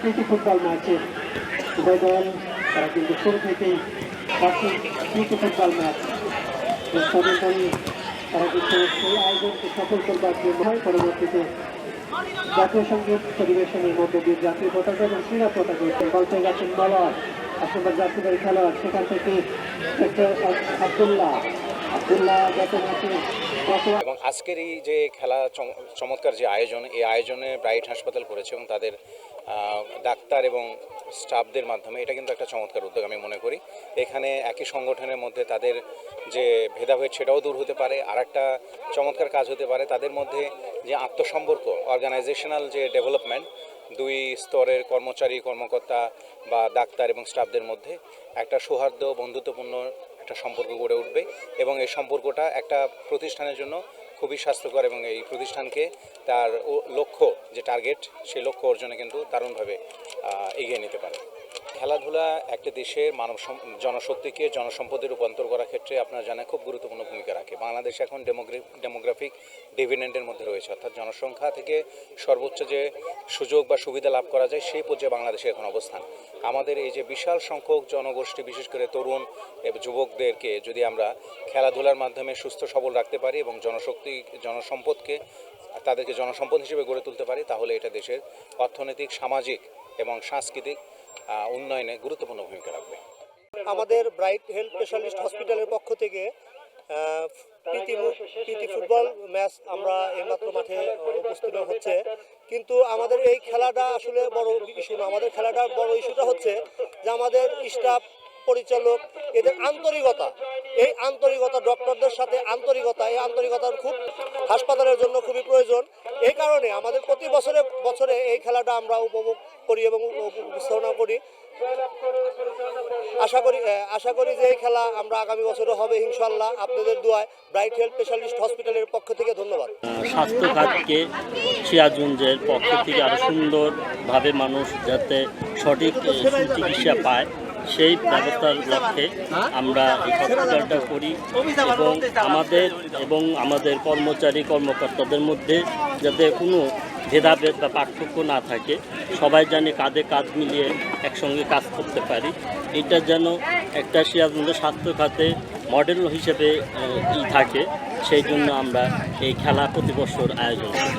প্রীতি football ম্যাচে উভয় দল তারা কিন্তু শুরু থেকেই প্রীতি ফুটবল ম্যাচ তারা কিন্তু এই আয়োজনকে সফল করবার জন্য হয়। পরবর্তীতে জাতীয় সঙ্গীত পরিবেশনের মধ্য দিয়ে জাতীয় পতাকা এবং ক্রীড়া পতাকা বলতে গেছেন বলার আসবার জাতীয় খেলোয়াড়, সেখান থেকে আব্দুল্লাহ গত ম্যাচে। এবং আজকের এই যে খেলা চমৎকার যে আয়োজন, এই আয়োজনে ব্রাইট হাসপাতাল করেছে এবং তাদের ডাক্তার এবং স্টাফদের মাধ্যমে এটা কিন্তু একটা চমৎকার উদ্যোগ আমি মনে করি। এখানে একই সংগঠনের মধ্যে তাদের যে ভেদাভেদ সেটাও দূর হতে পারে। আর একটা চমৎকার কাজ হতে পারে তাদের মধ্যে যে আত্মসম্পর্ক, অর্গানাইজেশনাল যে ডেভেলপমেন্ট, দুই স্তরের কর্মচারী কর্মকর্তা বা ডাক্তার এবং স্টাফদের মধ্যে একটা সৌহার্দ্য বন্ধুত্বপূর্ণ একটা সম্পর্ক গড়ে উঠবে এবং এই সম্পর্কটা একটা প্রতিষ্ঠানের জন্য খুবই স্বাস্থ্যকর এবং এই প্রতিষ্ঠানকে তার লক্ষ্য যে টার্গেট সেই লক্ষ্য অর্জনে কিন্তু দারুণভাবে এগিয়ে নিতে পারে। খেলাধুলা একটা দেশের জনশক্তিকে জনসম্পদে রূপান্তর করার ক্ষেত্রে আপনারা জানেন খুব গুরুত্বপূর্ণ ভূমিকা রাখে। বাংলাদেশ এখন ডেমোগ্রাফিক ডিভিডেন্ডের মধ্যে রয়েছে, অর্থাৎ জনসংখ্যা থেকে সর্বোচ্চ যে সুযোগ বা সুবিধা লাভ করা যায় সেই পর্যায়ে বাংলাদেশের এখন অবস্থান। আমাদের এই যে বিশাল সংখ্যক জনগোষ্ঠী, বিশেষ করে তরুণ এবং যুবকদেরকে যদি আমরা খেলাধুলার মাধ্যমে সুস্থ সবল রাখতে পারি এবং জনসম্পদকে তাদেরকে জনসম্পদ হিসেবে গড়ে তুলতে পারি, তাহলে এটা দেশের অর্থনৈতিক, সামাজিক এবং সাংস্কৃতিক উন্নয়নে গুরুত্বপূর্ণ ভূমিকা রাখবে। আমাদের ব্রাইট হেলথ স্পেশালিস্ট হসপিটালের পক্ষ থেকে প্রীতি ফুটবল ম্যাচ আমরা এইমাত্র মাঠে উপস্থিত হচ্ছে, কিন্তু আমাদের এই খেলাটা আসলে বড় ইস্যু না। আমাদের খেলাটার বড় ইস্যুটা হচ্ছে যে আমাদের স্টাফ, পরিচালক, এদের আন্তরিকতা, এই আন্তরিকতা, ডক্টরদের সাথে আন্তরিকতা, এই আন্তরিকতার খুব হাসপাতালের জন্য খুবই প্রয়োজন। এই কারণে আমাদের প্রতি বছরে এই খেলাটা আমরা উপভোগ করি এবং উপস্থাপনা করি। আশা করি যে এই খেলা আমরা আগামী বছরও হবে ইনশাআল্লাহ, আপনাদের দোয়ায়। ব্রাইট হেলথ স্পেশালিস্ট হসপিটালের পক্ষ থেকে ধন্যবাদ। স্বাস্থ্য খাতকে সিরাজগঞ্জের পক্ষ থেকে আরও সুন্দরভাবে মানুষ যাতে সঠিক চিকিৎসা পায় সেই ব্যবস্থার লক্ষ্যে আমরা এই হসপিটালটা করি এবং আমাদের কর্মচারী কর্মকর্তাদের মধ্যে যাতে কোনো ভেদাভেদ বা পার্থক্য না থাকে, সবাই জানে কাঁধে কাঁধ মিলিয়ে একসঙ্গে কাজ করতে পারি। এটা যেন একটা সিরাজগঞ্জের স্বাস্থ্য খাতে মডেল হিসেবে থাকে, সেই জন্য আমরা এই খেলা প্রতি বছর আয়োজন করি।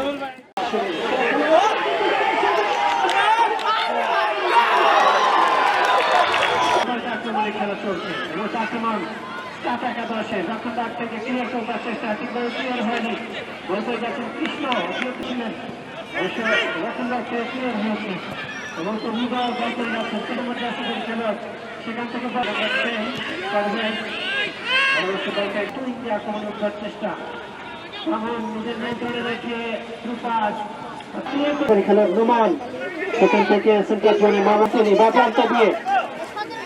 খেলা চলছে এবং আক্রমণ একাদশে রক্ষণদার থেকে ক্লিয়ার করবার চেষ্টা, ঠিকভাবে ক্লিয়ার হয়নি। বলতে গেছেন কৃষ্ণ ছিলেন, রক্ষণদার থেকে ক্লিয়ার হয়েছে এবং তরুণরাও বল করে যাচ্ছেন। সেটার মধ্যে আসলে খেলোয়াড় সেখান থেকে বল যাচ্ছে, একটু ইন্ডিয়া আক্রমণ উদ্ধার চেষ্টা, তখন নিজের নিয়ন্ত্রণে রেখে খেলোয়াড় রোমান সেখান থেকে সেন্টার জোনে মামাতিনি বাপ্রান্ত দিয়ে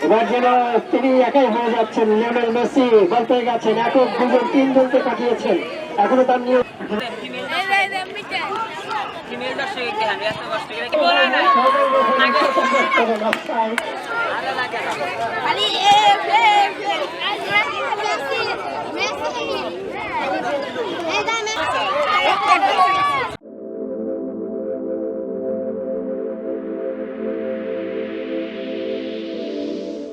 এবার যেন তিনি একাই হয়ে যাচ্ছেন। লিওনেল মেসি বলতে গেছেন, একক দুজন তিনজনকে পাঠিয়েছেন, এখনো তার নিয়ে